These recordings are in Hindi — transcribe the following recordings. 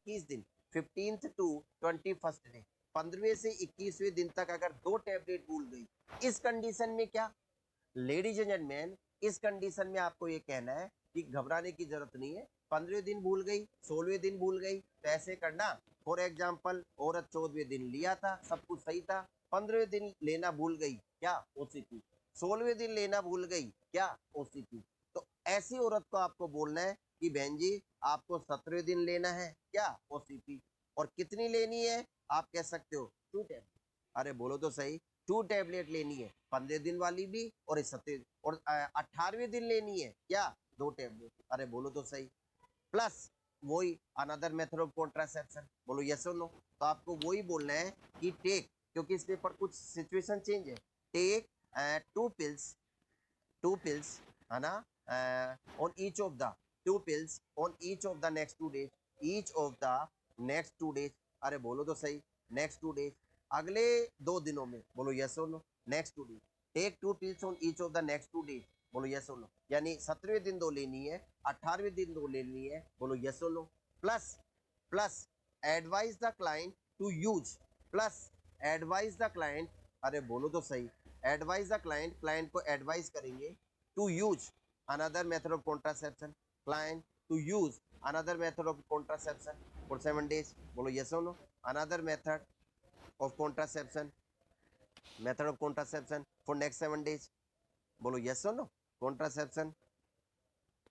21 दिन 15th to 21st डे, 15वें से 21वें दिन तक अगर 2 टैबलेट भूल गई, इस कंडीशन में क्या, लेडीज एंड जेंटलमैन, इस कंडीशन में आपको ये कहना है कि घबराने की जरूरत नहीं है। 15वें दिन भूल गई, 16वें दिन भूल गई, तो ऐसे करना। फॉर एग्जाम्पल औरत 14वें दिन लिया था, सब कुछ सही था, 15वें दिन लेना भूल गई, क्या, ओसीपी। 16वें दिन लेना भूल गई, क्या, ओसीपी। तो ऐसी औरत को आपको बोलना है कि बहन जी आपको 17वें दिन लेना है, क्या, ओसीपी। और कितनी लेनी है, आप कह सकते हो 2 टैबलेट। अरे बोलो तो सही, 2 टैबलेट लेनी है, 15 दिन वाली भी और 17 और 18वें दिन लेनी है, क्या, 2 टैबलेट। अरे बोलो तो सही। प्लस वही अनदर मेथड ऑफ कॉन्ट्रासेप्शन, बोलो यस और नो। तो आपको वही बोलना है कि टेक, क्योंकि इस पेपर कुछ सिचुएशन चेंज है, टेक 2 pills है ना, on each of the 2 pills on each of the next 2 days, each of the next 2 days। अरे बोलो तो सही, नेक्स्ट 2 डेज, अगले 2 दिनों में, बोलो यस और नो, नेक्स्ट 2 डेज। टेक 2 pills on each of the next 2 days, बोलो यस और नो। यानी 17वें दिन 2 लेनी है, 18वें दिन 2 लेनी है, बोलो यस और no. Plus plus advise the client to use, plus advise the client, अरे बोलो तो सही, एडवाइज द क्लाइंट, क्लाइंट को एडवाइस करेंगे to use another method of contraception, client to use another method of contraception for 7 days, बोलो यस और no. Another method of contraception, method of contraception for next 7 days, बोलो यस और no. Contraception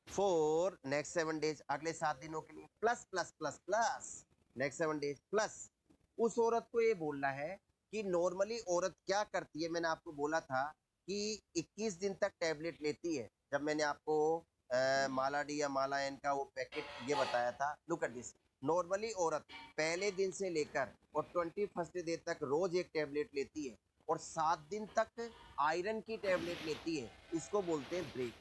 for next 7 days, अगले 7 दिनों के लिए, plus plus plus plus next 7 days, plus उस औरत को ये बोलना है कि नॉर्मली औरत क्या करती है, मैंने आपको बोला था कि 21 दिन तक टैबलेट लेती है, जब मैंने आपको माला डी या माला एन का वो पैकेट ये बताया था। लुक एट दिस, नॉर्मली औरत पहले दिन से लेकर और 21st डे तक रोज एक टैबलेट लेती है और 7 दिन तक आयरन की टैबलेट लेती है, इसको बोलते हैं ब्रेक।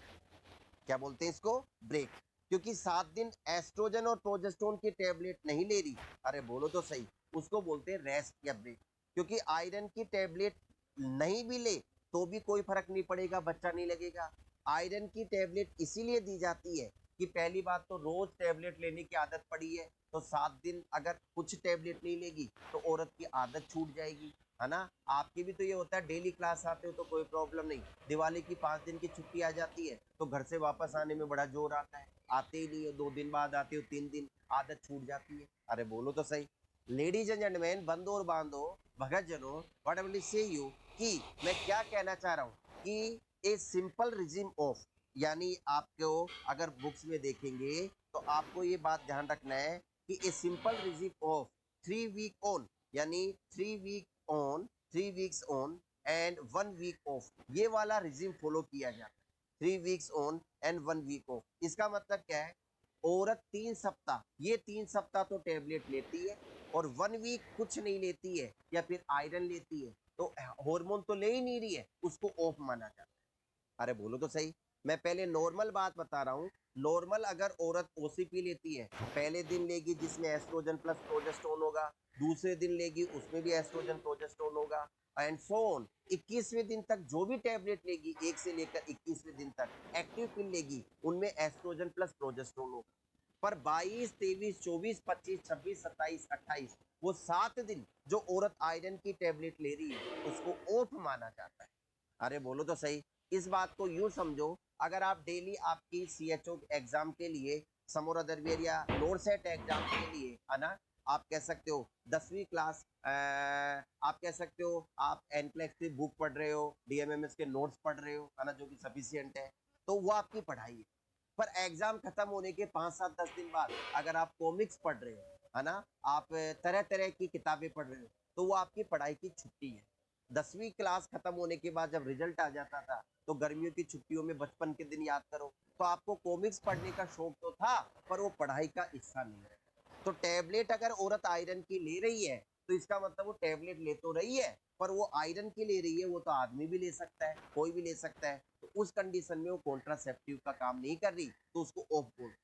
क्या बोलते हैं इसको, ब्रेक। क्योंकि 7 दिन एस्ट्रोजन और प्रोजेस्टेरोन की टैबलेट नहीं ले रही, अरे बोलो तो सही, उसको बोलते हैं रेस्ट या ब्रेक। क्योंकि आयरन की टैबलेट नहीं भी ले तो भी कोई फर्क नहीं पड़ेगा, बच्चा नहीं लगेगा। आयरन की टैबलेट इसीलिए दी जाती है कि पहली बात तो रोज टैबलेट लेने की आदत पड़ी है, तो 7 दिन अगर कुछ टैबलेट नहीं लेगी तो औरत की आदत छूट जाएगी, है ना। आपकी भी तो ये होता है, डेली क्लास आते हो तो कोई प्रॉब्लम नहीं, दिवाली की 5 दिन की छुट्टी आ जाती है तो घर से वापस आने में बड़ा जोर आता है, आते ही नहीं हो, 2 दिन बाद आते हो, 3 दिन, आदत छूट जाती है। अरे बोलो तो सही। लेडीज एंड जेंटलमैन, बंदो और बांधो, भगत जनों, what I will say you, कि मैं क्या कहना चाह रहा हूँ कि ए सिंपल रिजिम ऑफ, यानी आपको अगर बुक्स में देखेंगे तो आपको ये बात ध्यान रखना है कि a simple regime of 3 week on, यानी 3 week on, 3 weeks on and 1 week off, ये वाला रिजिम फॉलो किया जाता है। 3 weeks on and 1 week off, इसका मतलब क्या है, औरत 3 सप्ताह, ये 3 सप्ताह तो टैबलेट लेती है और 1 वीक कुछ नहीं लेती है या फिर आयरन लेती है, तो हार्मोन तो ले ही नहीं रही है, उसको ऑफ माना जाता है। अरे बोलो तो सही। मैं पहले नॉर्मल बात बता रहा हूँ, नॉर्मल अगर औरत ओसीपी लेती है, पहले दिन लेगी जिसमें एस्ट्रोजन प्लस प्रोजेस्टेरोन होगा, दूसरे दिन लेगी उसमें भी एस्ट्रोजन प्रोजेस्टेरोन होगा, एंड सो ऑन। 21वें दिन तक जो भी टैबलेट लेगी, 1 से लेकर 21वें दिन तक एक्टिव पिल लेगी, उनमें एस्ट्रोजन प्लस प्रोजेस्टेरोन होगा। पर 22, 23, 24, 25, 26, 27, 28, वो 7 दिन जो औरत आयरन की टैबलेट ले रही है उसको ऑफ माना जाता है। अरे बोलो तो सही। इस बात को यूं समझो, अगर आप डेली आपकी सीएचओ एग्जाम के लिए, समोर अदरवियर या नोरसेट एग्जाम के लिए, है ना, आप कह सकते हो 10वीं क्लास, आप कह सकते हो आप एनप्लेक्स की बुक पढ़ रहे हो, डीएमएमएस के नोट्स पढ़ रहे हो, है ना, जो कि सफिशियंट है, तो वो आपकी पढ़ाई है। पर एग्जाम खत्म होने के 5, 7, 10 दिन बाद अगर आप कॉमिक्स पढ़ रहे हो, है ना, आप तरह तरह की किताबें पढ़ रहे हो, तो वो आपकी पढ़ाई की छुट्टी है। 10वीं क्लास खत्म होने के बाद जब रिजल्ट आ जाता था तो गर्मियों की छुट्टियों में बचपन के दिन याद करो, तो आपको कॉमिक्स पढ़ने का शौक तो था पर वो पढ़ाई का हिस्सा नहीं है। तो टैबलेट अगर औरत आयरन की ले रही है तो इसका मतलब वो टैबलेट ले तो रही है, पर वो आयरन की ले रही है, वो तो आदमी भी ले सकता है, कोई भी ले सकता है, तो उस कंडीशन में वो कॉन्ट्रासेप्टिव का काम नहीं कर रही, तो उसको ऑफ बोलते हैं।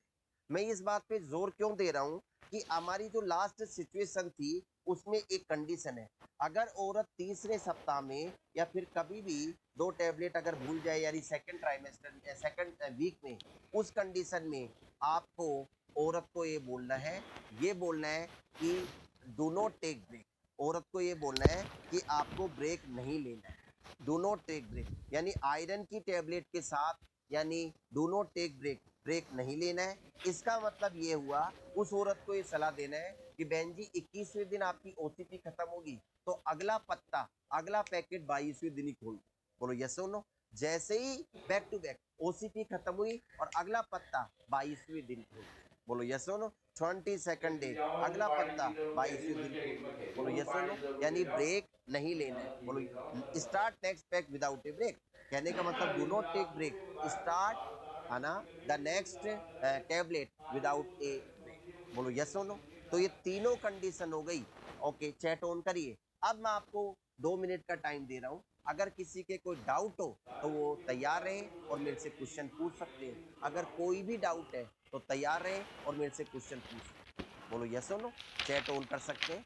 मैं इस बात पे जोर क्यों दे रहा हूं कि हमारी जो लास्ट सिचुएशन थी उसमें एक कंडीशन है, अगर औरत तीसरे सप्ताह में या फिर कभी भी 2 टैबलेट अगर भूल जाए, यानी सेकंड ट्राइमेस्टर, सेकंड वीक में, उस कंडीशन में आपको औरत को ये बोलना है कि डू नॉट टेक ब्रेक। औरत को ये बोलना है कि आपको ब्रेक नहीं लेना है, डू नॉट टेक ब्रेक। यानी आयरन की टेबलेट के साथ, यानी do not take break, break नहीं लेना है। इसका मतलब ये हुआ उस औरत को ये सलाह देना है कि बहन जी 21वें दिन आपकी ओसीपी खत्म होगी तो अगला पत्ता, अगला पैकेट 22वें दिन ही खोल दो। बोलो यस और नो। जैसे ही बैक टू बैक ओसीपी खत्म हुई और अगला पत्ता 22वें दिन खोल दो। बोलो यस और नो। 22nd डे अगला पत्ता 22वें दिन खोल दो। बोलो यस और नो। यानी ब्रेक नहीं लेना है। बोलो start next pack without a break. कहने का मतलब do not take break, start है ना the next tablet without a break. बोलो यस और नो। तो ये तीनों कंडीशन हो गई। ओके, चैट ऑन करिए। अब मैं आपको 2 मिनट का टाइम दे रहा हूं, अगर किसी के कोई डाउट हो तो वो तैयार रहे और मेरे से क्वेश्चन पूछ सकते हैं। अगर कोई भी डाउट है तो तैयार रहे और मेरे से क्वेश्चन पूछ सकते हैं। बोलो यस और नो। चैट ऑन कर सकते हैं,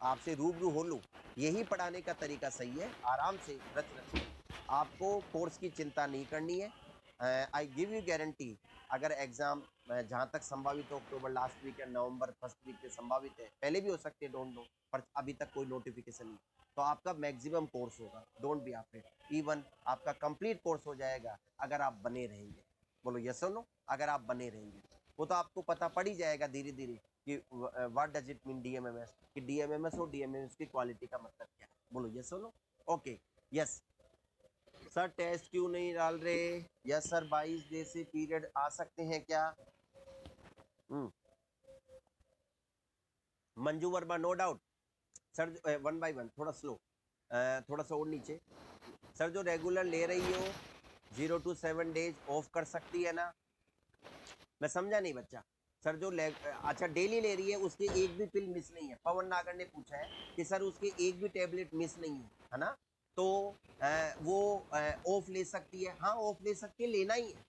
आपसे रूबरू हो लूँ। यही पढ़ाने का तरीका सही है, आराम से रच रच के। आपको कोर्स की चिंता नहीं करनी है। आई गिव यू गारंटी, अगर एग्जाम जहाँ तक संभावित हो अक्टूबर लास्ट वीक या नवंबर फर्स्ट वीक के संभावित है, पहले भी हो सकते हैं, डोंट नो, पर अभी तक कोई नोटिफिकेशन नहीं, तो आपका मैक्सिमम कोर्स होगा, डोंट बी आफ्रेड। इवन आपका कंप्लीट कोर्स हो जाएगा अगर आप बने रहेंगे। बोलो यस और नो। अगर आप बने रहेंगे वो तो आपको पता पड़ ही जाएगा धीरे धीरे कि व्हाट डज इट मीन डीएमएमएस, कि डीएमएमएस और डीएमएमएस की क्वालिटी का मतलब क्या है। बोलो यस और no. Okay yes sir, test क्यों नहीं डाल रहे? यस सर, 22 दिन से पीरियड आ सकते हैं क्या? Manju Verma, no doubt. Sir one by one, थोड़ा स्लो, थोड़ा सा और नीचे। सर जो रेगुलर ले रही हो 0 to 7 days ऑफ कर सकती है ना? मैं समझा नहीं बच्चा। सर जो अच्छा डेली ले रही है उसकी एक भी पिल मिस नहीं है। पवन नागर ने पूछा है कि सर उसकी एक भी टेबलेट मिस नहीं है ना? तो वो ऑफ ले सकती है। हाँ ऑफ ले सकती है, लेना ही है,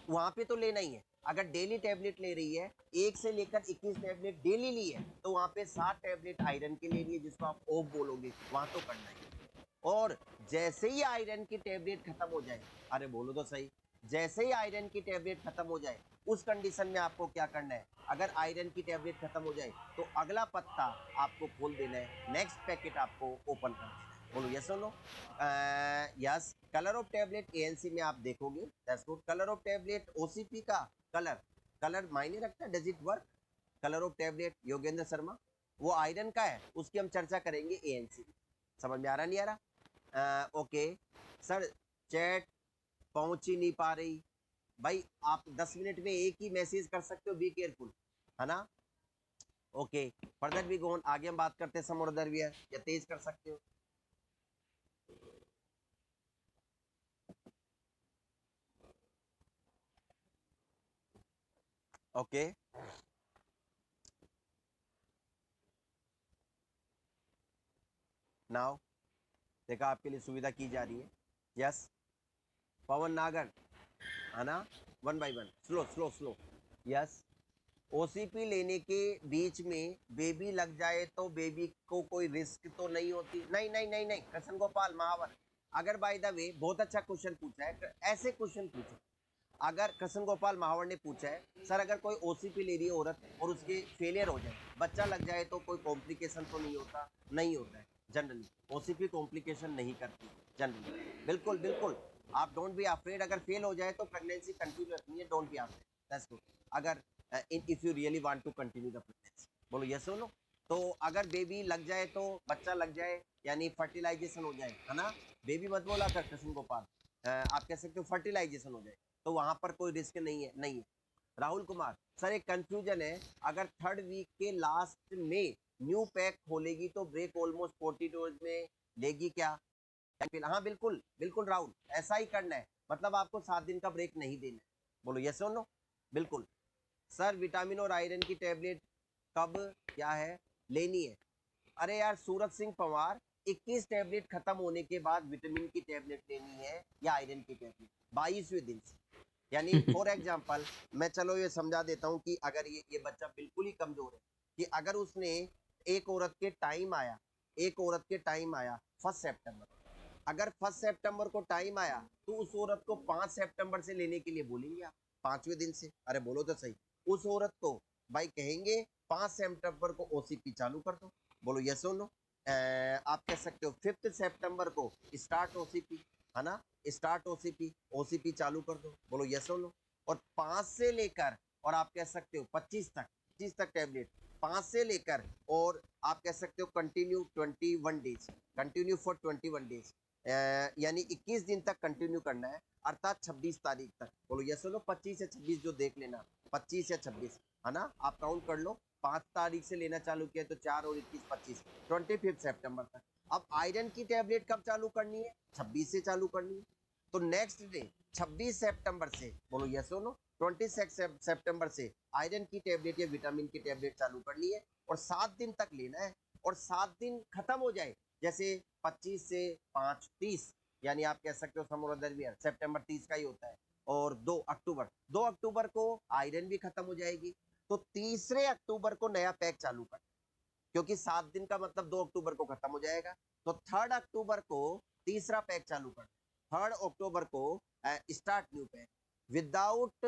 वहां पे तो लेना ही है। अगर डेली टेबलेट ले रही है, 1 से लेकर 21 टेबलेट डेली ली है, तो वहां पे 7 टेबलेट आयरन की ले रही है, जिसको आप ऑफ बोलोगे, वहां तो करना ही है। और जैसे ही आयरन की टेबलेट खत्म हो जाए, अरे बोलो तो सही, जैसे ही आयरन की टेबलेट खत्म हो जाए उस कंडीशन में आपको क्या करना है? अगर आयरन की टेबलेट खत्म हो जाए तो अगला पत्ता आपको खोल देना है, नेक्स्ट पैकेट आपको ओपन कर देना है। बोलो यस और no. Yes, colour of tablet ANC में आप देखोगे, that's good. Colour of tablet OCP का कलर, कलर मायने रखता है, does it work? Colour of tablet Yogendra Sharma, वो आयरन का है, उसकी हम चर्चा करेंगे एएनसी। समझ में आ रहा नहीं आ रहा? ओके सर, चैट पहुंच ही नहीं पा रही। भाई आप 10 मिनट में एक ही मैसेज कर सकते हो, बी केयरफुल, है ना? ओके, फर्दर भी गोन, आगे हम बात करते हैं समोरदर्व्य, या तेज कर सकते हो? ओके नाउ, देखा आपके लिए सुविधा की जा रही है। यस पवन नागर, है ना? One by one, slow slow slow. Yes, OCP लेने के बीच में बेबी लग जाए तो बेबी को कोई रिस्क तो नहीं होती? नहीं नहीं नहीं नहीं, कृष्ण गोपाल महावर, अगर बाय द वे बहुत अच्छा क्वेश्चन पूछा है, ऐसे क्वेश्चन पूछो। अगर कृष्ण गोपाल महावर ने पूछा है सर अगर कोई ओसीपी ले रही है औरत और उसके फेलियर हो जाए, बच्चा लग जाए, तो कोई कॉम्प्लिकेशन तो नहीं होता? नहीं होता है जनरली, ओसीपी कॉम्प्लिकेशन नहीं करती जनरली। बिल्कुल बिल्कुल, आप डोंट बी अफ्रेड। अगर फेल हो जाए तो प्रेगनेंसी कंटिन्यू रखनी है, don't be afraid, that's good. अगर if you really want to continue the pregnancy, बोलो यस और नो। तो अगर बेबी लग जाए, तो बच्चा लग जाए, यानी फर्टिलाइजेशन हो जाए, है ना? बेबी मत बोला कर कृष्ण गोपाल, आप कह सकते हो फर्टिलाइजेशन हो जाए, तो वहां पर कोई रिस्क नहीं है, नहीं है। राहुल कुमार, सर एक कंफ्यूजन है, अगर 3rd वीक के लास्ट में न्यू पैक खोलेगी तो ब्रेक ऑलमोस्ट 42 में लेगी क्या? हाँ बिल्कुल बिल्कुल राहुल, ऐसा ही करना है, मतलब आपको 7 दिन का ब्रेक नहीं देना है। बोलो यस और नो। बिल्कुल। सर विटामिन और आयरन की टेबलेट कब, क्या है, लेनी है? अरे यार सूरज सिंह पवार, 21 टेबलेट खत्म होने के बाद विटामिन की टेबलेट लेनी है या आयरन की टेबलेट? 22वें दिन से। यानी फॉर एग्जाम्पल, मैं चलो ये समझा देता हूँ कि अगर ये बच्चा बिल्कुल ही कमजोर है, कि अगर उसने एक औरत के टाइम आया, एक औरत के टाइम आया 1 सितंबर, अगर 1 सितंबर को टाइम आया तो उस औरत को 5 सितंबर से लेने के लिए बोलेंगे आप, 5वें दिन से। अरे बोलो तो सही, उस औरत को भाई कहेंगे 5 सितंबर को ओसीपी चालू कर दो, बोलो यस और नो। आप कह सकते हो 5 सितंबर को स्टार्ट ओसीपी, है ना, स्टार्ट ओसीपी, ओसीपी चालू कर दो, बोलो यस और नो। और 5 से लेकर और आप कह सकते हो 25 तक टैबलेट, 5 से लेकर और आप कह सकते हो continue 21 days, continue for 21 days, यानी 21 दिन तक कंटिन्यू करना है, अर्थात 26 तारीख तक, बोलो यस नो। 25 या 26 जो देख लेना, 25 या 26, है ना, आप काउंट कर लो। 5 तारीख से लेना चालू किया तो 4 और 21 25, 25 सितंबर तक। अब आयरन की टेबलेट कब चालू करनी है? 26 से चालू करनी है। तो नेक्स्ट डे 26 सितंबर से, बोलो यस नो, 26 सितंबर से आयरन की टेबलेट या विटामिन की टेबलेट चालू करनी है और 7 दिन तक लेना है। और 7 दिन खत्म हो जाए, जैसे 25 से 5 30, यानी आप कह सकते हो समर दरमियान सितंबर 30 का ही होता है। और 2 अक्टूबर को आयरन भी खत्म हो जाएगी, तो 3 अक्टूबर को नया पैक चालू कर, क्योंकि 7 दिन का मतलब 2 अक्टूबर को खत्म हो जाएगा। तो 3 अक्टूबर को तीसरा पैक चालू कर, 3 अक्टूबर को स्टार्ट न्यू पैक विदाउट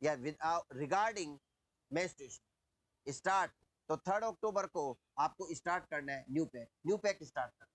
या रिगार्डिंग मेंस्ट्रुएशन स्टार्ट। तो 3 अक्टूबर को आपको स्टार्ट करना है न्यू पैक स्टार्ट करना।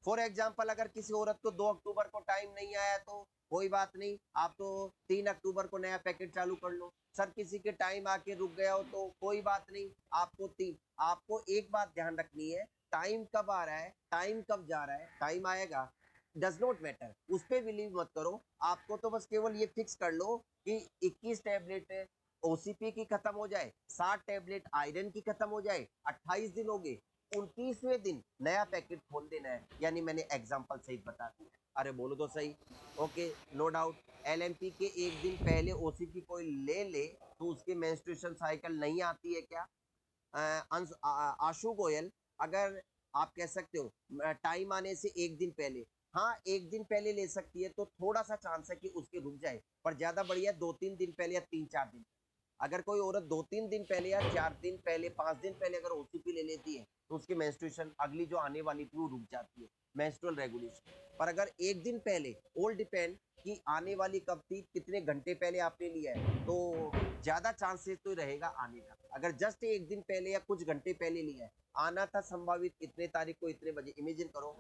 फॉर एग्जाम्पल अगर किसी औरत को 2 अक्टूबर को टाइम नहीं आया तो कोई बात नहीं, आप तो 3 अक्टूबर को नया पैकेट चालू कर लो। सर किसी के टाइम आके रुक गया हो तो कोई बात नहीं, आपको एक बात ध्यान रखनी है, टाइम कब आ रहा है, टाइम कब जा रहा है, टाइम आएगा, डज नॉट मैटर, उस पर बिलीव मत करो। आपको तो बस केवल ये फिक्स कर लो कि 21 टैबलेट ओसीपी की खत्म हो जाए, 60 टैबलेट आयरन की खत्म हो जाए, 28 दिन हो गए, 29वें दिन नया पैकेट खोल देना है, यानी मैंने एग्जांपल सही बता दिया। अरे बोलो तो सही, ओके, नो डाउट। एलएमपी के एक दिन पहले ओसीपी कोई ले ले तो उसके मेंस्ट्रुएशन साइकिल नहीं आती है क्या? आशु गोयल, अगर आप कह सकते हो टाइम आने से एक दिन पहले, हाँ एक दिन पहले ले सकती है तो थोड़ा सा चांस है कि उसके रुक जाए, पर ज्यादा बढ़िया 2-3 दिन पहले या 3-4 दिन। अगर कोई औरत 2-3 दिन पहले या 4 दिन पहले 5 दिन पहले अगर ओसीपी ले लेती है तो उसकी मेंस्ट्रुएशन अगली जो आने वाली थी वो रुक जाती है, मेंस्ट्रुअल रेगुलेशन। पर अगर एक दिन पहले, ऑल डिपेंड कि आने वाली कब थी, कितने घंटे पहले आपने लिया है, तो ज्यादा चांसेस तो रहेगा आने का। अगर जस्ट एक दिन पहले या कुछ घंटे पहले लिया है, आना था संभावित इतने तारीख को इतने बजे, इमेजिन करो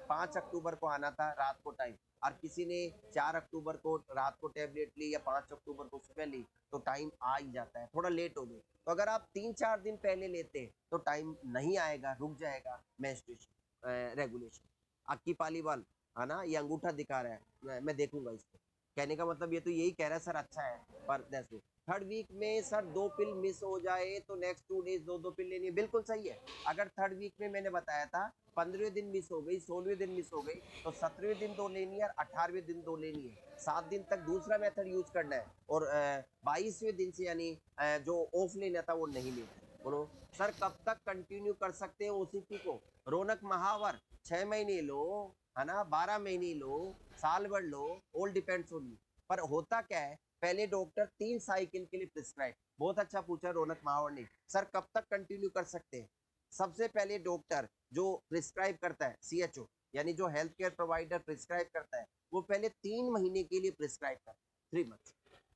5 अक्टूबर को आना था रात को टाइम, और किसी ने 4 अक्टूबर को रात को टैबलेट ली या 5 अक्टूबर को सुबह ली, तो टाइम आ ही जाता है, थोड़ा लेट हो गई। तो अगर आप 3-4 दिन पहले लेते तो टाइम नहीं आएगा, रुक जाएगा मेंस्ट्रुएशन रेगुलेशन। अक्की पालीवाल, है ना, ये अंगूठा दिखा रहा है, मैं देखूंगा इसको, कहने का मतलब ये तो यही कह रहा है सर अच्छा है, पर दैट्स इट। थर्ड वीक में सर 2 पिल मिस हो जाए तो नेक्स्ट 2 डेज 2 पिल लेनी है, बिल्कुल सही है। अगर थर्ड वीक में मैंने बताया था 15वें दिन मिस हो गई, 16वें दिन मिस हो गई, तो 17वें दिन 2 लेनी है और 18वें दिन 2 लेनी है। 7 दिन तक दूसरा मेथड यूज करना है और 22वें दिन से यानी जो ऑफ लेना था वो नहीं लेना। बोलो सर कब तक कंटिन्यू कर सकते हैं ओसीपी को? रौनक महावर 6 महीने लो, है ना, 12 महीने लो, साल भर लो, ऑल डिपेंड्स ऑन यू। पर होता क्या है, पहले डॉक्टर 3 साइकिल के लिए प्रिस्क्राइब, बहुत अच्छा पूछा रौनक महावर ने, सर कब तक कंटिन्यू कर सकते हैं? सबसे पहले डॉक्टर जो प्रिस्क्राइब करता है सीएचओ, यानी जो हेल्थ केयर प्रोवाइडर प्रिस्क्राइब करता है, वो पहले 3 महीने के लिए प्रिस्क्राइब करता है, 3 मंथ्स,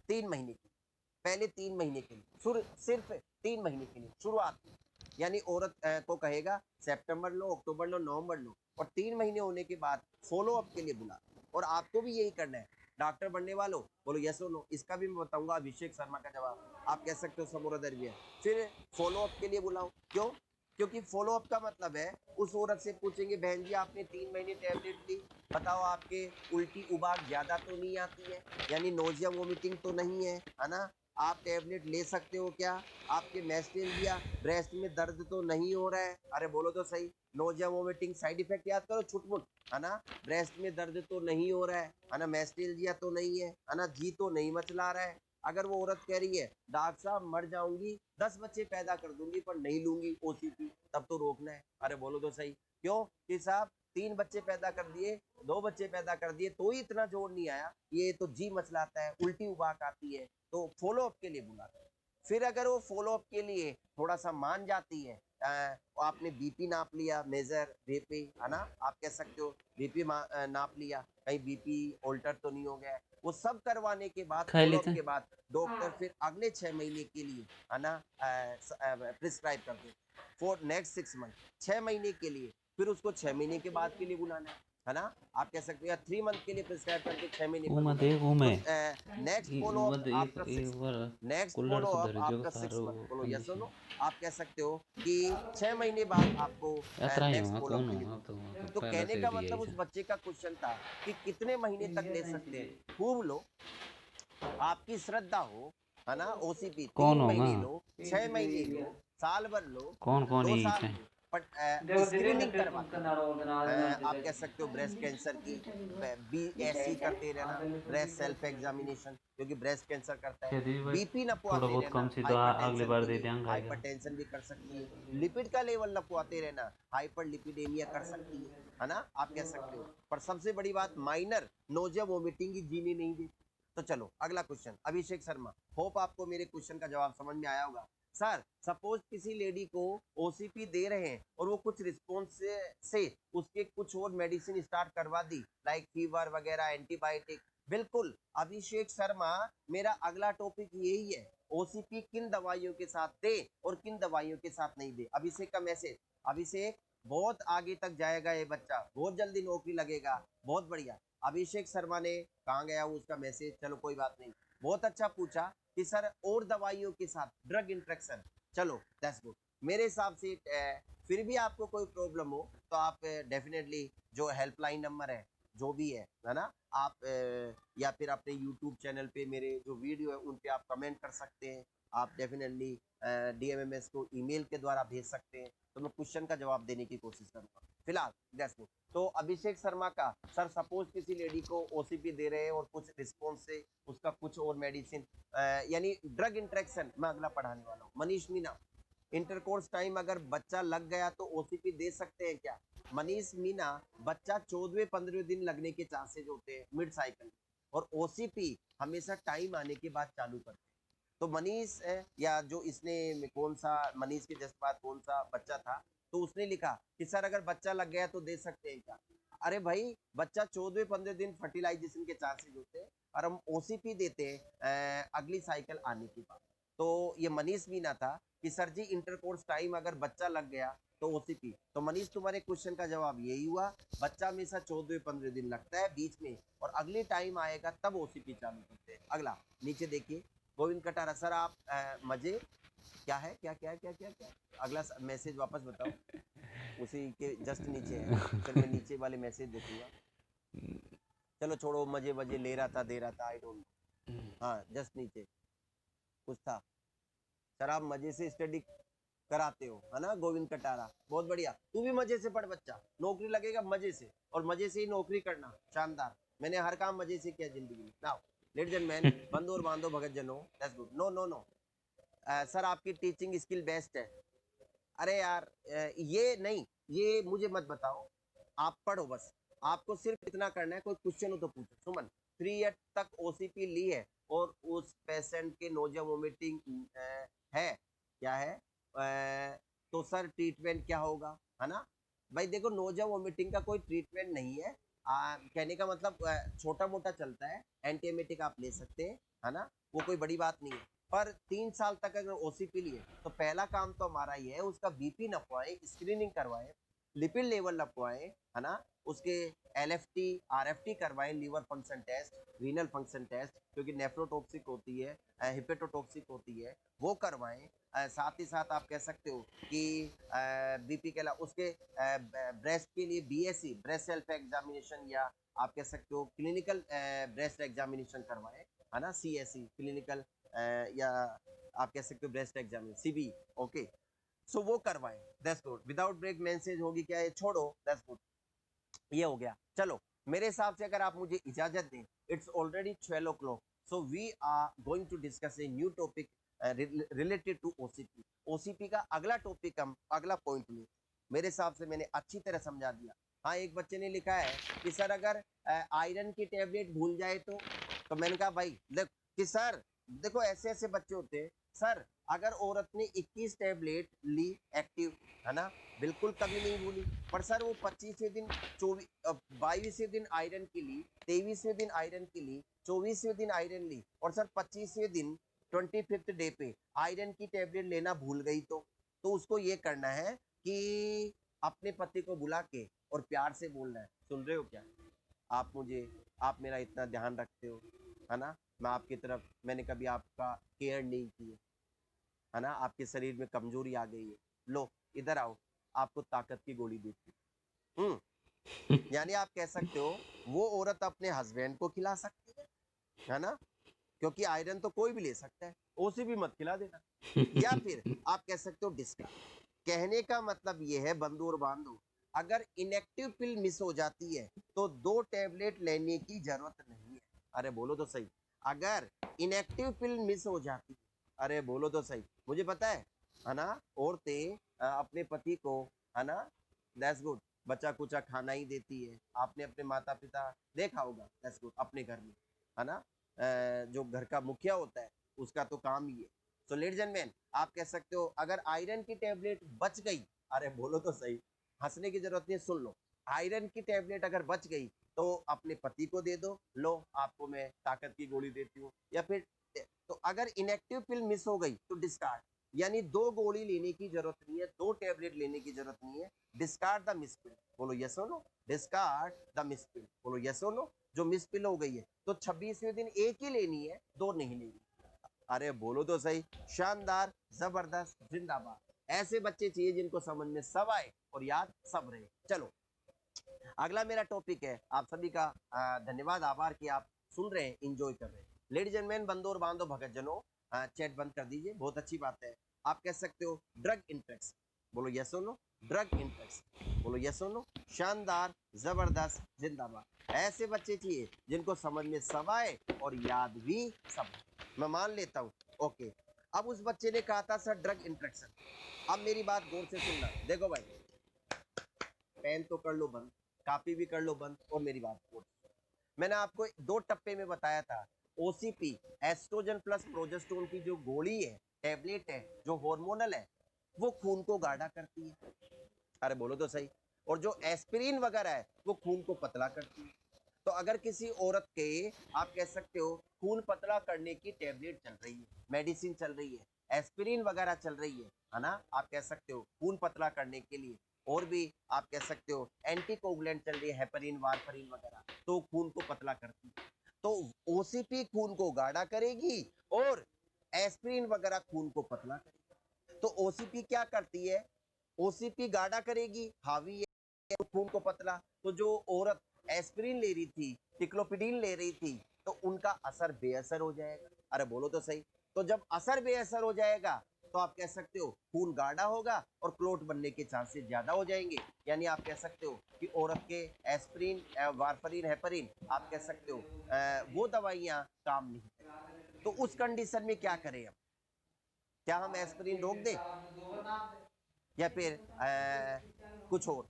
3 महीने के लिए, पहले 3 महीने के लिए, सिर्फ 3 महीने के लिए शुरुआत में। यानी औरत को कहेगा सितंबर लो, अक्टूबर लो, नवंबर लो, और 3 महीने होने के बाद फॉलो अप के लिए बुला। और आपको भी यही करना है, डॉक्टर बनने वालों बोलो यस और नो। इसका भी मैं बताऊंगा अभिषेक शर्मा का जवाब, आप कह सकते हो समोरा दरमिया। फिर फॉलो अप के लिए बुलाओ, क्यों? क्योंकि फॉलो अप का मतलब है उस औरत से पूछेंगे बहन जी आपने 3 महीने टैबलेट ली, बताओ आपके उल्टी उबाग ज्यादा तो नहीं आती है, यानी नोजिया वोमिटिंग तो नहीं है ना, आप टैबलेट ले सकते हो क्या, आपके मेस्टेलिया ब्रेस्ट में दर्द तो नहीं हो रहा है, अरे बोलो तो सही, नोजिया वोमिटिंग साइड इफेक्ट याद करो छुटमुट, है ना, ब्रेस्ट में दर्द तो नहीं हो रहा है ना, मेस्टेलिया तो नहीं है ना, जी तो नहीं मचला रहा है। अगर वो औरत कह रही है डॉक्टर साहब मर जाऊंगी, 10 बच्चे पैदा कर दूंगी पर नहीं लूंगी ओसीपी, तब तो रोकना है, अरे बोलो तो सही, क्यों कि साहब 3 बच्चे पैदा कर दिए, 2 बच्चे पैदा कर दिए तो ही इतना जोर नहीं आया, ये तो जी मचलाता है, उल्टी उबाक आती है, तो फॉलो अप के लिए बुलाते हैं। फिर अगर वो फॉलो अप के लिए थोड़ा सा मान जाती है, आपने बीपी नाप लिया, मेजर बीपी, है ना, आप कह सकते हो बीपी नाप लिया, कहीं बीपी ऑल्टर तो नहीं हो गया है, वो सब करवाने के बाद खाई फॉलोअप लेते के बाद डॉक्टर फिर अगले 6 महीने के लिए है ना प्रिस्क्राइब करते फॉर नेक्स्ट 6 मंथ। 6 महीने के लिए, फिर उसको 6 महीने के बाद के लिए बुलाना है ना। आप कह सकते हो या 3 मंथ के लिए प्रिस्क्राइब करके 6 महीने पर उमा बुलाना देख है। उमे तो नेक्स्ट फॉलो उमा अप एक आफ्टर एक 6 मंथ, बार नेक्स्ट कुल्लड़ फॉलो से अप धर जो आफ्टर थारो 6 मंथ, बोलो यस और कंडीशन नो। आप कह सकते हो कि 6 महीने बाद आपको यात्रा ही नेक्स्ट हुआ फॉलो अप कौन के लिए हुआ तो बुलाना। तो पहले कहने से का दिया मतलब ही उस था। बच्चे का क्वेश्चन था कि कितने महीने तक ले सकते हैं। खूब लो, आपकी श्रद्धा हो, है ना। ओसीपी कौन तीन होगा महीने लो, 6 महीने लो, साल भर लो, कौन कौन दो ही साल थे लो, बट स्क्रीनिंग करवाते रहो। आप कह सकते हो ब्रेस्ट कैंसर की BSC करते रहना, ब्रेस्ट सेल्फ एग्जामिनेशन, क्योंकि ब्रेस्ट कैंसर करता है। कह दीजिए भाई बीपी थोड़ा नपवाते बहुत रहना, कम सी तो अगली हाइपरटेंशन बार के दे लिए। देंगे आएगा। हाइपरटेंशन भी कर सकती है। लिपिड का लेवल नपवाते रहना, हाइपर लिपिडेमिया कर सकती है ना। आप कह सकते हो। पर सबसे बड़ी बात, माइनर नोजिया वोमिटिंग की जीने नहीं देती। तो चलो अगला क्वेश्चन, अभिषेक शर्मा। होप आपको मेरे क्वेश्चन का जवाब समझ में आया होगा। सर सपोज किसी लेडी को ओसीपी दे रहे हैं और वो कुछ रिस्पॉन्स से उसके कुछ और मेडिसिन स्टार्ट करवा दी, लाइक फीवर वगैरह, एंटीबायोटिक। बिल्कुल अभिषेक शर्मा, मेरा अगला टॉपिक यही है। ओसीपी किन दवाइयों के साथ दे और किन दवाइयों के साथ नहीं दे। अभिषेक का मैसेज, अभिषेक बहुत आगे तक जाएगा ये बच्चा, बहुत जल्दी नौकरी लगेगा। बहुत बढ़िया। अभिषेक शर्मा ने कहा गया उसका मैसेज, चलो कोई बात नहीं। बहुत अच्छा पूछा कि सर और दवाइयों के साथ ड्रग इंट्रैक्शन, चलो दैट्स गुड। मेरे हिसाब से फिर भी आपको कोई प्रॉब्लम हो तो आप डेफिनेटली जो हेल्पलाइन नंबर है, जो भी है ना, आप या फिर अपने यूट्यूब चैनल पे मेरे जो वीडियो है उन पे आप कमेंट कर सकते हैं। आप डेफिनेटली DMMS को ईमेल के द्वारा भेज सकते हैं, तो मैं क्वेश्चन का जवाब देने की कोशिश करूंगा। फिलहाल दैट्स गुड। तो अभिषेक शर्मा का, सर सपोज किसी लेडी को ओसीपी दे रहे हैं और कुछ रिस्पॉन्स से उसका कुछ और मेडिसिन, यानी ड्रग इंट्रैक्शन, मैं अगला पढ़ाने वाला हूँ। मनीष मीना, इंटरकोर्स टाइम अगर बच्चा लग गया तो ओसीपी दे सकते हैं क्या। मनीष मीना, बच्चा 14वें 15वें दिन लगने के चांसेस होते हैं मिड साइकिल, और ओसीपी हमेशा टाइम आने के बाद चालू करते हैं। तो मनीष या जो इसने कौन सा, मनीष के जस्ट बाद कौन सा बच्चा था, तो उसने लिखा कि सर अगर बच्चा लग गया तो दे सकते हैं क्या। अरे भाई, बच्चा 14वें 15वें दिन फर्टिलाइजेशन के चांसेस होते हैं और हम ओसीपी देते हैं अगली साइकिल आने के बाद। तो ये मनीष मीना था कि सर जी इंटरकोर्स टाइम अगर बच्चा लग गया तो ओसीपी। तो मनीष, तुम्हारे क्वेश्चन का जवाब यही हुआ, बच्चा हमेशा 14वें 15वें दिन लगता है बीच में, और अगले टाइम आएगा तब ओसीपी चालू करते हैं। अगला नीचे देखिए, गोविंद कटारा, सर आप मजे क्या है, क्या क्या क्या क्या क्या, अगला मैसेज वापस बताओ। उसी के जस्ट नीचे है, फिर मैं नीचे वाले मैसेज देखूंगा। चलो छोड़ो, मजे मजे ले रहा था, दे रहा था, आई डोंट नो। हाँ जस्ट नीचे कुछ था। सर आप मजे से स्टडी कराते हो, है ना गोविंद कटारा, बहुत बढ़िया। तू भी मजे से पढ़ बच्चा, नौकरी लगेगा मजे से, और मजे से ही नौकरी करना, शानदार। मैंने हर काम मजे से किया जिंदगी में। नाउ लेडीज एंड मैन, बंधु और बांधो भगत जनो, that's good. No no no, sir आपकी टीचिंग स्किल बेस्ट है। अरे यार ये नहीं, ये मुझे मत बताओ, आप पढ़ो बस। आपको सिर्फ इतना करना है, कोई क्वेश्चन हो तो पूछो। सुमन, 3 ईयर तक ओसीपी ली है और उस पेशेंट के नोजिया वोमिटिंग है, क्या है, तो सर ट्रीटमेंट क्या होगा, है ना। भाई देखो, नोजिया वोमिटिंग का कोई ट्रीटमेंट नहीं है। कहने का मतलब छोटा मोटा चलता है, एंटीएमेटिक आप ले सकते हैं, है ना, वो कोई बड़ी बात नहीं है। पर 3 साल तक अगर ओसीपी लिए तो पहला काम तो हमारा ये है, उसका बीपी नपवाएं, स्क्रीनिंग करवाएं, लिपिड लेवल नपवाएं, है ना, उसके LFT RFT करवाएं, liver function test, renal function test, क्योंकि नेफ्रोटॉक्सिक होती है, हिपेटोटॉक्सिक होती है, वो करवाएं। साथ ही साथ आप कह सकते हो कि बीपी के अलावा उसके ब्रेस्ट के लिए BSE, ब्रेस्ट सेल्फ एग्जामिनेशन, या आप कह सकते हो क्लिनिकल ब्रेस्ट एग्जामिनेशन करवाएं, है ना, CSE क्लिनिकल, या आप कह सकते हो breast examination, CB। Okay, so वो करवाएं, that's good. Without break menses होगी क्या, ये छोड़ो, दैट्स गुड। ये हो गया। चलो मेरे हिसाब से अगर आप मुझे इजाजत दें, it's already 12 o'clock, so we are going to discuss a new topic related to OCP. OCP का अगला टॉपिक, हम अगला पॉइंट में, मेरे हिसाब से मैंने अच्छी तरह समझा दिया। हाँ, एक बच्चे ने लिखा है कि सर अगर आयरन की टेबलेट भूल जाए तो मैंने कहा भाई देख कि सर देखो, ऐसे ऐसे बच्चे होते हैं, सर अगर औरत ने 21 टैबलेट ली एक्टिव, है ना, बिल्कुल कभी नहीं भूली, पर सर वो 25वें दिन 22वें दिन आयरन की ली, 23वें दिन आयरन की ली, 24वें दिन आयरन ली, और सर 25वें दिन 25th डे पे आयरन की टैबलेट लेना भूल गई, तो उसको ये करना है कि अपने पति को बुला के और प्यार से बोलना है, सुन रहे हो क्या, आप मुझे, आप मेरा इतना ध्यान रखते हो, है ना, मैं आपकी तरफ, मैंने कभी आपका केयर नहीं की है ना, आपके शरीर में कमजोरी आ गई है, लो इधर आओ, आपको ताकत की गोली देती हूँ। यानी आप कह सकते हो वो औरत अपने हस्बैंड को खिला सकती है ना, क्योंकि आयरन तो कोई भी ले सकता है, उसे भी मत खिला देना। या फिर आप कह सकते हो डिस्कार्ड। कहने का मतलब ये है बंधु और बांधो, अगर इनएक्टिव पिल मिस हो जाती है तो 2 टैबलेट लेने की जरूरत नहीं है। अरे बोलो तो सही, अगर इनएक्टिव पिल मिस हो जाती है, अरे बोलो तो सही, मुझे पता है ना, औरतें अपने पति को, है ना, दैट्स गुड, बच्चा कुचा खाना ही देती है, आपने अपने माता पिता देखा होगा, दैट्स गुड, अपने घर में, है ना, जो घर का मुखिया होता है उसका तो काम ही है। सो लेडीज एंड मैन, आप कह सकते हो अगर आयरन की टेबलेट बच गई, अरे बोलो तो सही, हंसने की जरूरत नहीं, सुन लो, आयरन की टेबलेट अगर बच गई तो अपने पति को दे दो, लो आपको मैं ताकत की गोली देती हूँ। या फिर तो अगर इनएक्टिव पिल मिस हो गई तो डिस्कार्ड, यानी 2 गोली लेने की जरूरत नहीं है, 2 टैबलेट लेने की जरूरत नहीं है, डिस्कार्ड द मिस पिल, बोलो यस और नो, डिस्कार्ड द मिस पिल, बोलो यस और नो, जो मिस पिल हो गई है तो 26वें दिन एक ही लेनी है, 2 नहीं लेनी। अरे बोलो तो सही, शानदार, जबरदस्त, जिंदाबाद, ऐसे बच्चे चाहिए जिनको समझ में सब आए और याद सब रहे। चलो अगला मेरा टॉपिक है, आप सभी का धन्यवाद, आभार कि आप सुन रहे हैं, इंजॉय कर रहे हैं। लेडीज एंड मैन, बंदो और बांधो, भगत जनों, चैट बंद कर दीजिए, बहुत अच्छी बात है। आप कह सकते हो ड्रग इंट्रेक्स, बोलो यस और नो, ड्रग इंट्रेक्स, बोलो यस और नो, शानदार, जबरदस्त, जिंदाबाद, ऐसे बच्चे चाहिए जिनको समझ में सब आए और याद भी सब। मैं मान लेता हूँ, ओके। अब उस बच्चे ने कहा था सर ड्रग इंट्रेक्शन, अब मेरी बात गौर से सुनना, देखो भाई, पेन तो कर लो बंद, कापी भी कर लो बंद, और मेरी बात को, मैंने आपको 2 टप्पे में बताया था, ओसीपी, एस्ट्रोजन प्लस प्रोजेस्टेरोन की जो गोली है, टैबलेट है, जो हार्मोनल है, वो खून को गाढ़ा करती है, अरे बोलो तो सही, और जो एस्पिरिन वगैरह है वो खून को पतला करती है। तो अगर किसी औरत के, आप कह सकते हो, खून पतला करने की टैबलेट चल रही है, मेडिसिन चल रही है, एस्पिरिन वगैरह चल रही है ना, आप कह सकते हो खून पतला करने के लिए, और भी आप कह सकते हो एंटीकोगुलेंट चल रही है, हेपरिन वारफरिन वगैरह, तो खून को पतला करती है। तो ओसीपी खून को गाढ़ा करेगी और एस्पिरिन वगैरह खून को पतला करेगी। तो ओसीपी क्या करती है, ओसीपी गाढ़ा करेगी, हावी है खून को पतला, तो जो औरत एस्पिरिन ले रही थी, टिक्लोपिडिन ले रही थी, तो उनका असर बेअसर हो जाएगा। अरे बोलो तो सही, तो जब असर बेअसर हो जाएगा तो आप कह सकते हो खून गाढ़ा होगा और क्लोट बनने के चांसेस ज्यादा हो जाएंगे। यानी आप कह सकते हो कि औरत के एस्पिरिन, वारफरिन, हेपरिन, आप कह सकते हो वो दवाइयां काम नहीं करेंगी। तो उस कंडीशन में क्या करें हम, क्या हम एस्पिरिन रोक दें या फिर कुछ और।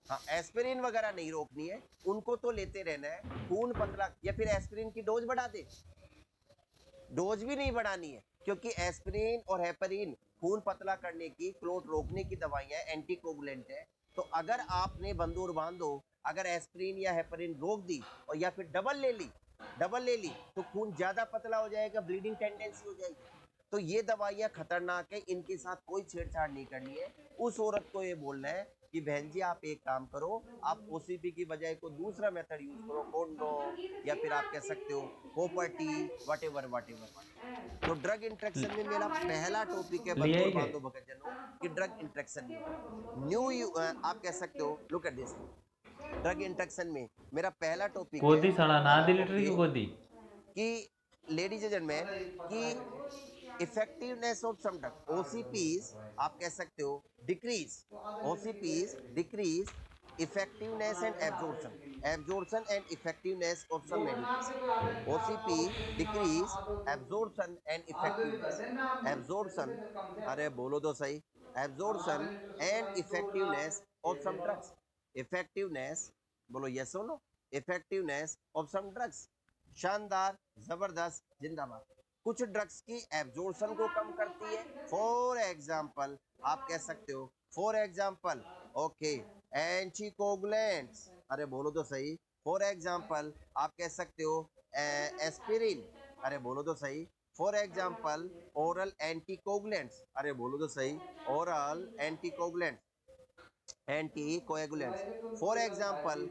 हाँ, एस्पिरिन वगैरह नहीं रोकनी है, उनको तो लेते रहना है, खून पतला, या फिर एस्पिरिन की डोज बढ़ा दे, डोज भी नहीं बढ़ानी है, क्योंकि एस्पिरिन और हेपरिन खून पतला करने की, क्लोट रोकने की दवाइयां, एंटीकोगुलेंट है। तो अगर आपने बंदूर बांधो, अगर एस्पिरिन या हेपरिन रोक दी और या फिर डबल ले ली तो खून ज्यादा पतला हो जाएगा, ब्लीडिंग टेंडेंसी हो जाएगी। तो ये दवाइयां खतरनाक है, इनके साथ कोई छेड़छाड़ नहीं करनी है। उस औरत को ये बोलना है कि बहन जी आप एक काम करो, आप ओसीपी की बजाय को दूसरा मेथड यूज करो, कोंडोम, या फिर आप कह सकते हो कॉपर टी, वट एवर। तो ड्रग इंट्रैक्शन में मेरा पहला टॉपिक है लिए बंदूर ही गए। बांधो भगत जनों, कि ड्रग इंट्रैक्शन में आप कह सकते हो, look at this, drug interaction में मेरा पहला टॉपिक है, गोदी साला ना दी लीटर ओके, की गोदी। कि लेडीज एंड जेंटलमैन, कि effectiveness of some drug, OCPs, आप कह सकते हो decrease, OCPs decrease effectiveness and absorption and effectiveness of some medication, OCP decrease absorption and effectiveness, absorption, अरे बोलो तो सही, absorption and effectiveness of some drugs, effectiveness, बोलो यस और no, effectiveness of some drugs, शानदार, जबरदस्त, जिंदाबाद। कुछ ड्रग्स की एब्जॉर्प्शन को कम करती है। फॉर एग्जाम्पल आप कह सकते हो, फॉर एग्जाम्पल ओके एंटीकोगुलेंट्स, अरे बोलो तो सही। फॉर एग्जाम्पल आप कह सकते हो एस्पिरिन, अरे बोलो तो सही। फॉर एग्जाम्पल ओरल एंटीकोगुलेंट्स, अरे बोलो तो सही। Oral anticoagulants, anticoagulants. For example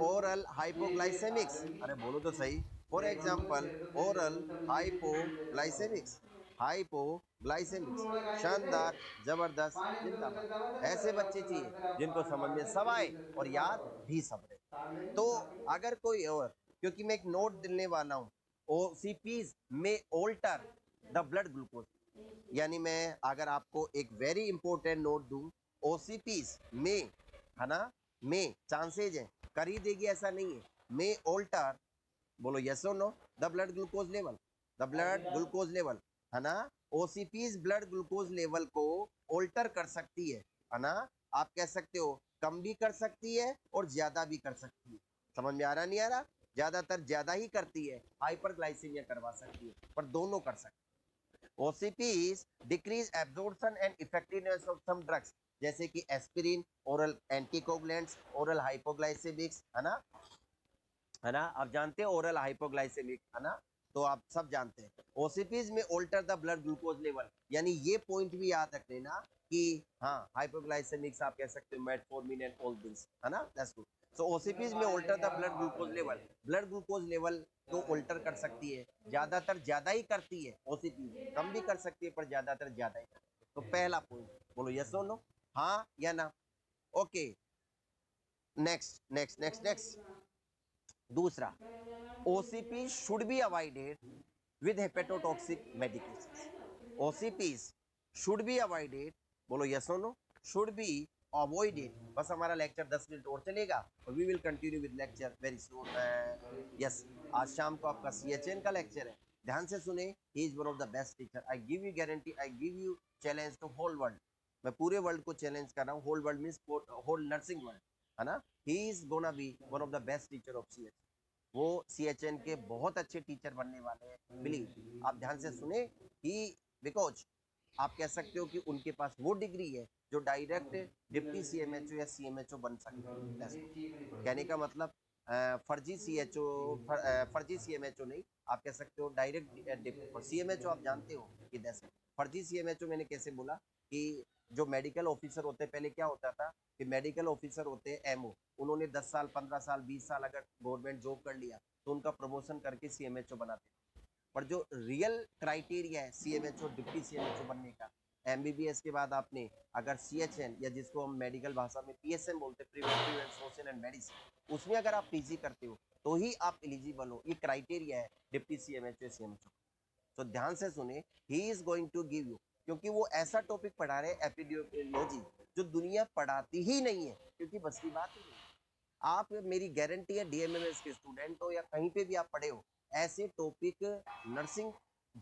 oral hypoglycemics, अरे बोलो तो सही। For example oral hypoglycemics, hypoglycemics. शानदार, जबरदस्त, जिंदाबाद। ऐसे बच्चे चाहिए जिनको समझ में सब आए और याद भी सब रहे। तो अगर कोई और, क्योंकि मैं एक नोट देने वाला हूँ, ओसीपीज में ओल्टर द ब्लड ग्लूकोज, यानी मैं अगर आपको एक वेरी इंपॉर्टेंट नोट दूं, ओसीपीज में, है ना, में चांसेज है, कर ही देगी ऐसा नहीं है, में ओल्टर, बोलो यस और no, the blood glucose level, the blood glucose level, है ना। ओसीपीज ब्लड ग्लूकोज लेवल को ओल्टर कर सकती है ना। आप कह सकते हो कम भी कर सकती है और ज्यादा भी कर सकती है। समझ में आ रहा नहीं आ रहा? ज्यादातर ज्यादा ही करती है, हाइपरग्लाइसीमिया करवा सकती है, पर दोनों कर सकती है। OCPs decrease absorption and effectiveness of some drugs, जैसे कि एस्पिरिन, ओरल एंटीकोगुलेंट्स, ओरल हाइपोग्लाइसेमिक्स, है ना। आप जानते हैं ओरल हाइपोग्लाइसेमिक, है ना, तो आप सब जानते हैं। ओसीपीज में alter the blood glucose level, यानी ये पॉइंट भी याद रख लेना कि हाँ हाइपोग्लाइसेमिक्स आप कह सकते हो मेटफॉर्मिन एंड ऑल दिस, है ना, दैट्स गुड। सो ओसीपीज में alter the blood glucose level, blood glucose level को ऑल्टर कर सकती है, ज्यादातर ज्यादा ही करती है ओसीपीज, कम भी कर सकती है पर ज्यादातर ज्यादा ही करती है। तो पहला पॉइंट बोलो यस और नो, हाँ या ना। Okay, next next next next. दूसरा, OCP should be avoided with hepatotoxic medications. OCPs should be avoided, बोलो yes or no, should be avoided। बस हमारा लेक्चर 10 मिनट और चलेगा और we will continue with lecture very soon. Yes, आज शाम को आपका CHN का लेक्चर है, ध्यान से सुने। He is one of the best teacher, I give you guarantee, I give you challenge to whole world. मैं पूरे वर्ल्ड को चैलेंज कर रहा हूँ, whole world means whole nursing world, है ना। He is gonna be one of the best teacher of CHN। वो CHN के बहुत अच्छे टीचर बनने वाले हैं, बिलीव। आप ध्यान से सुने ही, बिकॉज आप कह सकते हो कि उनके पास वो डिग्री है जो डायरेक्ट डिप्टी CMHO या CMHO बन सकते हैं। कहने का मतलब फर्जी CHO, फर्जी CMHO नहीं, आप कह सकते हो डायरेक्ट CMHO। आप जानते हो कि जैसे फर्जी CMHO मैंने कैसे बोला कि जो मेडिकल ऑफिसर होते हैं, पहले क्या होता था कि मेडिकल ऑफिसर होते हैं MO, उन्होंने 10 साल 15 साल 20 साल अगर गवर्नमेंट जॉब कर लिया तो उनका प्रमोशन करके CMHO बनाते हैं। पर जो रियल क्राइटेरिया है CMHO डिप्टी CMHO बनने का, MBBS के बाद आपने अगर CHN या जिसको हम मेडिकल भाषा में PSM बोलते हैं, preventive and social and medicine, उसमें अगर आप PG करते हो तो ही आप एलिजिबल हो। ये क्राइटेरिया है डिप्टी CMHO CMHO। तो ध्यान से सुने, he is going to give you, क्योंकि वो ऐसा टॉपिक पढ़ा रहे हैं एपिडियोलॉजी जो दुनिया पढ़ाती ही नहीं है, क्योंकि बस की बात ही नहीं। आप, मेरी गारंटी है, DMMS के स्टूडेंट हो या कहीं पे भी आप पढ़े हो, ऐसे टॉपिक नर्सिंग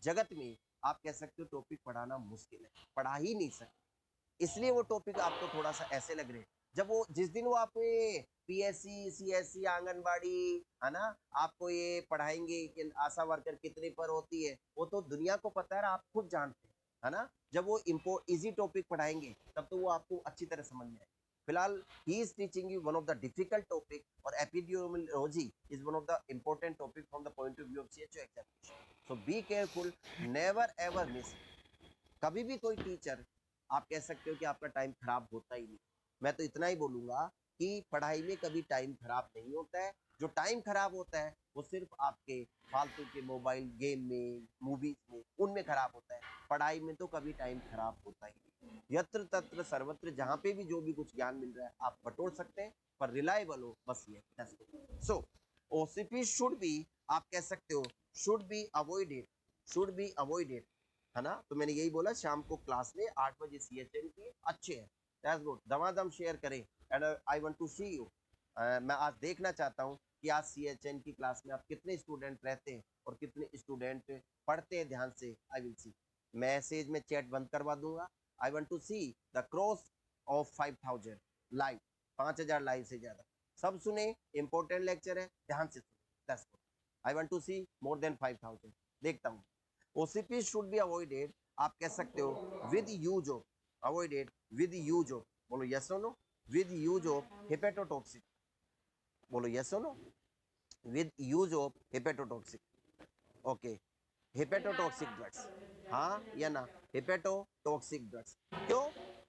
जगत में आप कह सकते हो टॉपिक पढ़ाना मुश्किल है, पढ़ा ही नहीं सकते। इसलिए वो टॉपिक आपको थोड़ा सा ऐसे लग रहे हैं। जब वो जिस दिन वो आपको ये PSC CSC आंगनबाड़ी, है ना, आपको ये पढ़ाएंगे कि आशा वर्कर कितने पर होती है, वो तो दुनिया को पता है, आप खुद जानते हैं, है ना। जब वो इजी टॉपिक पढ़ाएंगे तब तो वो आपको अच्छी तरह समझ में आएगी। फिलहाल he is teaching you one of the difficult topic, और epidemiology is one of the important topic from the point of view of CHO examination. So be careful, never ever miss। कभी भी कोई टीचर, आप कह सकते हो कि आपका टाइम खराब होता ही नहीं। मैं तो इतना ही बोलूंगा कि पढ़ाई में कभी टाइम खराब नहीं होता है। जो टाइम खराब होता है वो सिर्फ आपके फालतू के मोबाइल गेम में, मूवीज में, उनमें खराब होता है। पढ़ाई में तो कभी टाइम खराब होता ही नहीं। यत्र तत्र सर्वत्र, जहाँ पे भी जो भी कुछ ज्ञान मिल रहा है आप बटोर सकते हैं, पर रिलायबल हो, बस ये। सो OCP शुड बी, आप कह सकते हो should be avoided, should be avoided, है ना। तो मैंने यही बोला, शाम को क्लास में 8 बजे CHN की अच्छे हैं, दैट्स गुड, दमादम शेयर करें। And I want to see you, मैं आज देखना चाहता हूँ कि आज CHN की क्लास में आप कितने स्टूडेंट रहते हैं और कितने स्टूडेंट पढ़ते हैं ध्यान से। आई विल सी, मैसेज में चैट बंद करवा दूंगा। I want to see the cross of 5000 live, 5000 live से ज्यादा। सब सुने, इंपॉर्टेंट लेक्चर है, ध्यान से सुने, that's good. I want to see more than 5000, देखता हूँ। ओसीपी शुड बी अवॉइडेड, आप कह सकते हो with use of, avoided with use of, बोलो यस और no, with use of hepatotoxic, बोलो यस और no, with use of hepatotoxic, okay, hepatotoxic drugs, हाँ या ना, हेपेटोटॉक्सिक ड्रग्स, क्यों?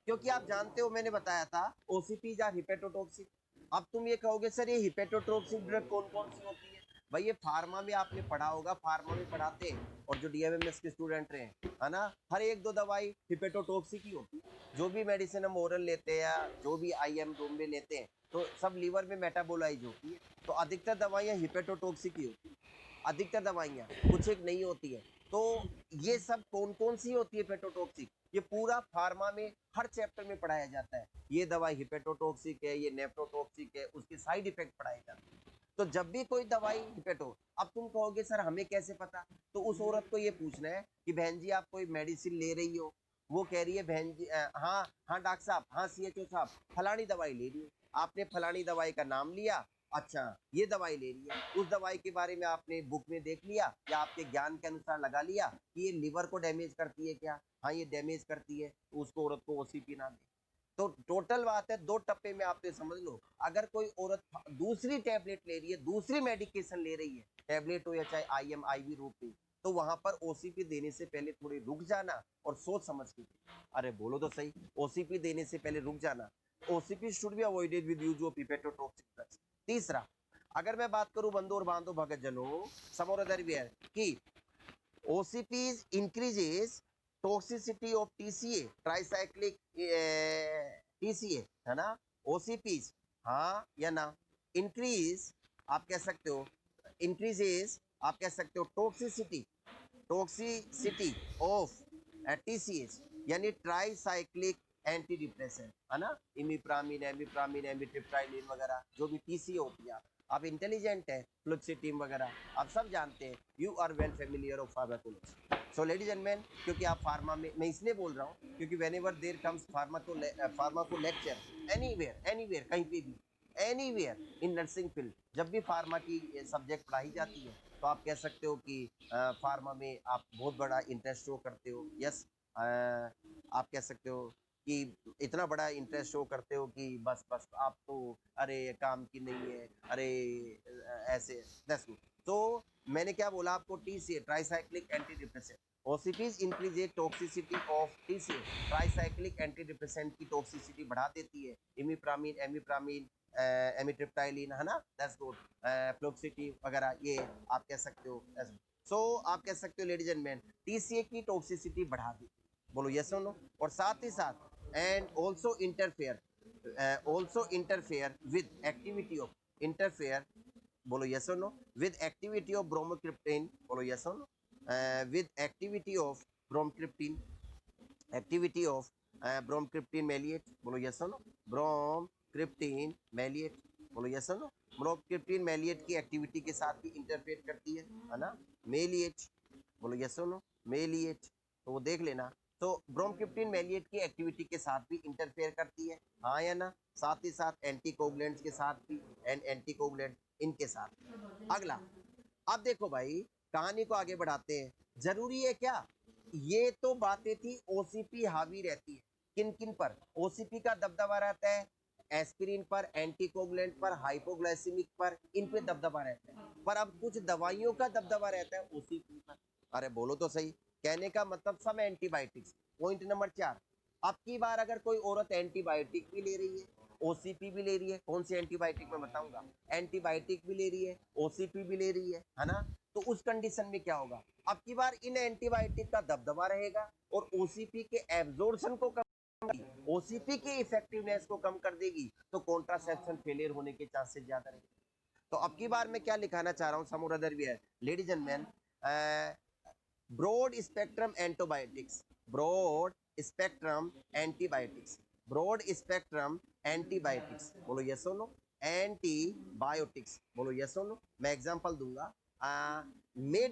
क्योंकि आप जानते हो मैंने बताया था ओसीपीज आर हेपेटोटॉक्सिक। अब तुम ये कहोगे सर ये हेपेटोटॉक्सिक ड्रग कौन कौन सी होती है? भाई ये फार्मा में आपने पढ़ा होगा, फार्मा में पढ़ाते हैं, और जो डीएमएमएस के स्टूडेंट रहे है ना, हर एक दो दवाई हिपेटोटॉक्सिक ही होती है। जो भी मेडिसिन हम ओरल लेते हैं या जो भी आईएम रूम में लेते हैं तो सब लीवर में मेटाबोलाइज होती है, तो अधिकतर दवाइयाँ हिपेटोटॉक्सिक ही होती है, अधिकतर दवाइयाँ, कुछ एक नहीं होती है। तो ये सब कौन कौन सी होती है हेपेटोटॉक्सिक, ये पूरा फार्मा में हर चैप्टर में पढ़ाया जाता है। ये दवाई हिपेटोटॉक्सिक है, ये नेफ्रोटॉक्सिक है, उसके साइड इफेक्ट पढ़ाए जाते हैं। तो जब भी कोई दवाई हिपेटो, अब तुम कहोगे सर हमें कैसे पता, तो उस औरत को ये पूछना है कि बहन जी आप कोई मेडिसिन ले रही हो, वो कह रही है बहन जी हाँ हाँ डॉक्टर साहब, हाँ सीएचओ साहब, फलानी दवाई ले रही है, आपने फलानी दवाई का नाम लिया, अच्छा ये दवाई ले रही है, उस दवाई के बारे में आपने बुक में देख लिया या आपके ज्ञान के अनुसार लगा लिया कि ये लिवर को डैमेज करती है क्या, हाँ ये डैमेज करती है, तो उसको औरत को ओसीपी ना दे। तो टोटल बात है, दो टप्पे में आप ये समझ लो, अगर कोई औरत दूसरी टैबलेट ले रही है, दूसरी मेडिकेशन ले रही है, टैबलेट हो या चाहे आईएम आईवी रूप में, तो वहां पर ओसीपी देने से पहले थोड़ी रुक जाना और सोच समझ के, अरे बोलो तो सही, ओसीपी देने से पहले रुक जाना। OCP should be avoided with use of hepatotoxic drugs. तीसरा, अगर मैं बात करूं बंधु और बांधो भगत जनों समोर दरवियर की, OCPs increases toxicity of TCA, tricyclic TCA है ना, OCPs, हाँ या ना, इंक्रीज, आप कह सकते हो इंक्रीजेस, आप कह सकते हो टॉक्सिसिटी, टॉक्सिसिटी ऑफ TCS, यानी ट्राइसाइक्लिक एंटी डिप्रेसेंट है ना, इमिप्रामिन एमिप्रामिन एमिट्रिप्टाइलिन वगैरह जो भी TCA ओपिया। आप इंटेलिजेंट है, फ्लुक्सिटीन वगैरह आप सब जानते हैं, you are well familiar of pharmacology. So ladies and man, क्योंकि आप फार्मा में, मैं इसलिए बोल रहा हूँ क्योंकि when ever there comes pharmaco lecture, anywhere anywhere कहीं पे भी, एनीवेयर इन नर्सिंग फील्ड, जब भी फार्मा की सब्जेक्ट पढ़ाई जाती है तो आप कह सकते हो कि फार्मा में आप बहुत बड़ा इंटरेस्ट शो करते हो, यस, आप कह सकते हो कि इतना बड़ा इंटरेस्ट शो करते हो कि बस बस आप तो अरे काम की नहीं है, अरे ऐसे दैट्स गुड। तो मैंने क्या बोला आपको, TCA tricyclic anti depressant, OCPs increase toxicity of TCA, tricyclic anti depressant की टॉक्सिसिटी बढ़ा देती है, इमिप्रामिन एमिप्रामिन एमिट्रिप्टाइलिन है ना, दैट्स गुड, फ्लोक्सिटी वगैरह ये आप कह सकते हो। सो आप कह सकते हो लेडीज एंड मैन, टीसीए की टॉक्सिसिटी बढ़ा दी, बोलो यस और नो, और साथ ही साथ and also interfere with activity of, interfere, बोलो यस और no, with activity of bromocriptine, बोलो यस और no, with activity of bromocriptine, activity of bromocriptine maleate, बोलो यस और नो, ब्रोमक्रिप्टिन मेलिएट, बोलो यस और नो, ब्रोमक्रिप्टिन मेलिएट की एक्टिविटी के साथ भी इंटरफेयर करती है ना, मेलिएट, बोलो यस और नो, मेलिएट, तो वो देख लेना। तो ब्रोमक्रिप्टिन मेलिएट की एक्टिविटी के साथ भी इंटरफेयर करती है, हाँ या ना, साथ ही साथ एंटीकोगुलेंट्स के साथ भी, एंड एंटीकोगुलेंट इनके साथ। अगला, अब देखो भाई, कहानी को आगे बढ़ाते हैं, जरूरी है क्या, ये तो बातें थी, ओसीपी हावी रहती है किन किन पर, ओसीपी का दबदबा रहता है एस्पिरिन पर, एंटीकोगुलेंट पर, हाइपोग्लाइसेमिक पर, इन पे दबदबा रहता है, पर अब कुछ दवाइयों का दबदबा रहता है ओसीपी पर, अरे बोलो तो सही, कहने का मतलब सब एंटीबायोटिक्स। पॉइंट नंबर 4, अब की बार अगर कोई औरत एंटीबायोटिक भी ले रही है, ओसीपी भी ले रही है, कौन सी एंटीबायोटिक मैं बताऊंगा, एंटीबायोटिक भी ले रही है, ओसीपी भी ले रही है ना, तो उस कंडीशन में क्या होगा, अब की बार इन एंटीबायोटिक का दबदबा रहेगा और ओसीपी के एब्जॉर्प्शन को कम, ओसीपी की इफेक्टिवनेस को कम कर देगी, तो कॉन्ट्रासेप्शन फेलियर होने के चांसेस ज्यादा रहेंगे। तो अब की बार मैं क्या लिखाना चाह रहा हूँ some or other way, ladies and man, broad spectrum antibiotics, broad spectrum antibiotics, broad spectrum antibiotics, बोलो यस और नो, एंटीबायोटिक्स, बोलो यस और नो, मैं एग्जांपल दूंगा, मे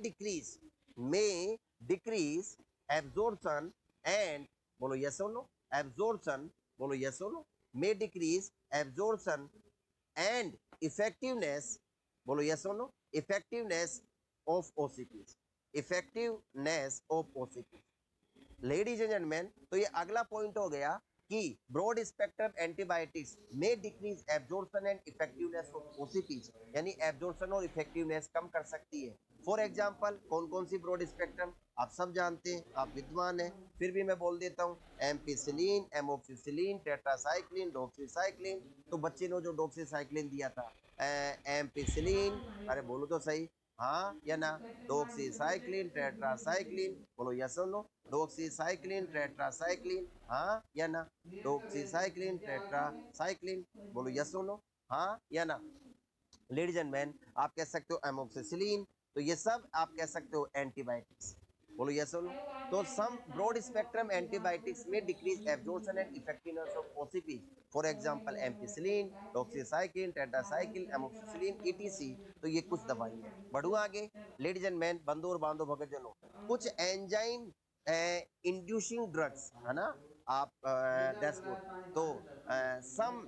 डिक्रीज एब्जॉर्प्शन एंड, बोलो यस और नो, एब्जॉर्प्शन, बोलो यस और no, may decrease absorption and effectiveness, बोलो यस और no, effectiveness of OCPs, effectiveness of OCP. Ladies and gentleman, तो ये अगला पॉइंट हो गया कि ब्रॉड स्पेक्ट्रम एंटीबायोटिक्स में decrease absorption and effectiveness of OCPs, यानी एब्जॉर्प्शन और इफेक्टिवनेस कम कर सकती है। फॉर एग्जांपल कौन कौन सी ब्रॉड स्पेक्ट्रम आप सब जानते हैं, आप विद्वान हैं, फिर भी मैं बोल देता हूँ। Ampicillin, amoxicillin, tetracycline, doxycycline. तो बच्चे ने जो डॉक्सीसाइक्लिन दिया था, एम्पिसिलिन, अरे बोलो तो सही, हाँ या ना? डॉक्सीसाइक्लिन, टेट्रासाइक्लिन, बोलो यस और नो? डॉक्सीसाइक्लिन, टेट्रासाइक्लिन, हाँ या ना? डॉक्सीसाइक्लिन, टेट्रासाइक्लिन, बोलो यस और नो? हाँ या ना? लेडीज एंड मैन, आप कह सकते हो एमोक्सिसिलिन, तो ये सब आप कह सकते हो एंटीबायोटिक्स, बोलो यस और नो? तो सम ब्रॉड स्पेक्ट्रम एंटीबायोटिक्स में decrease absorption and effectiveness of OCP, for example ampicillin, doxycycline, tetracycline, amoxicillin, etc. तो ये कुछ दवाइयां हैं। बढ़ू आगे, लेडीज एंड मैन, बंधु और बांधव भगतजनों, कुछ एंजाइम इंड्यूसिंग ड्रग्स है ना, आप डैशबोर्ड, तो सम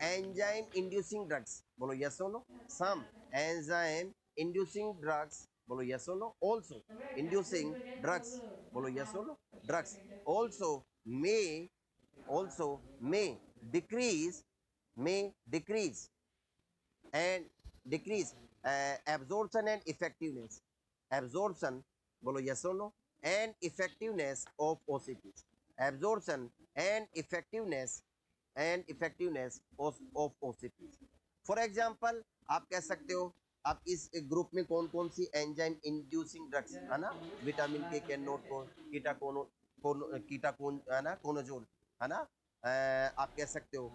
एंजाइम इंड्यूसिंग ड्रग्स, बोलो यस और no? Some enzyme inducing drugs, बोलो यस और नो? ऑल्सो इंड्यूसिंग ड्रग्स, बोलो यस और no? Drugs also may also may decrease and decrease absorption and effectiveness, absorption, बोलो yes or no? And effectiveness of OCPs, absorption and effectiveness of OCPs। For example आप कह सकते हो, आप इस ग्रुप में कौन कौन सी एंजाइम इंड्यूसिंग ड्रग्स है ना, विटामिन के कैन नोट को, कीटाकोन है ना, कोनोजोल है ना, आप कह सकते हो